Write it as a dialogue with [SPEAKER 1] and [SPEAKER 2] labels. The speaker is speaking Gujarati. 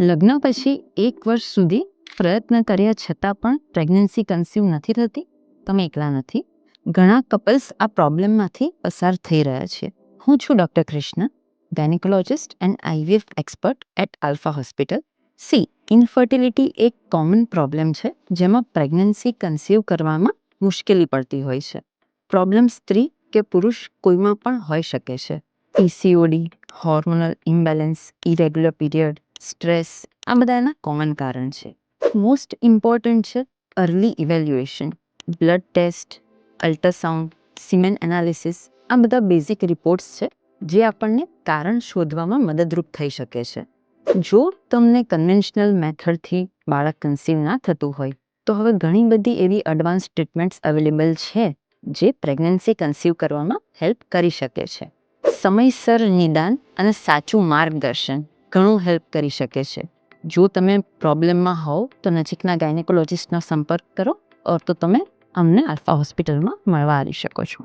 [SPEAKER 1] લગ્ન પછી 1 વર્ષ સુધી પ્રયત્ન કર્યા છતાં પણ પ્રેગ્નન્સી કન્સીવ નથી થતી? તમે એકલા નથી. ઘણા કપલ્સ આ પ્રોબ્લેમમાંથી પસાર થઈ રહ્યા છે. હું છું doctor Krishna, gynaecologist and IVF expert at Alpha Hospital. Infertility એક કોમન પ્રોબ્લેમ છે જેમાં પ્રેગ્નન્સી કન્સીવ કરવામાં મુશ્કેલી પડતી હોય છે. પ્રોબ્લેમ સ્ત્રી કે પુરુષ કોઈમાં પણ હોઈ શકે છે. PCOD, hormonal imbalance, irregular period, stress, આ બધા એના કોમન કારણ છે. મોસ્ટ ઇમ્પોર્ટન્ટ છે early evaluation. Blood test, ultrasound, semen analysis, આ બધા બેઝિક રિપોર્ટ્સ છે જે આપણને કારણ શોધવામાં મદદરૂપ થઈ શકે છે. જો તમને કન્વેન્શનલ મેથડથી બાળક કન્સીવ ના થતું હોય તો હવે ઘણી બધી એવી એડવાન્સ ટ્રીટમેન્ટ્સ અવેલેબલ છે જે પ્રેગ્નન્સી કન્સીવ કરવામાં હેલ્પ કરી શકે છે. સમયસર નિદાન અને સાચું માર્ગદર્શન ઘણું હેલ્પ કરી શકે છે. જો તમે પ્રોબ્લેમમાં હોવ તો નજીકના ગાયનેકોલોજિસ્ટનો સંપર્ક કરો, તો તમે અમને આલ્ફા હોસ્પિટલમાં મળવા આવી શકો છો.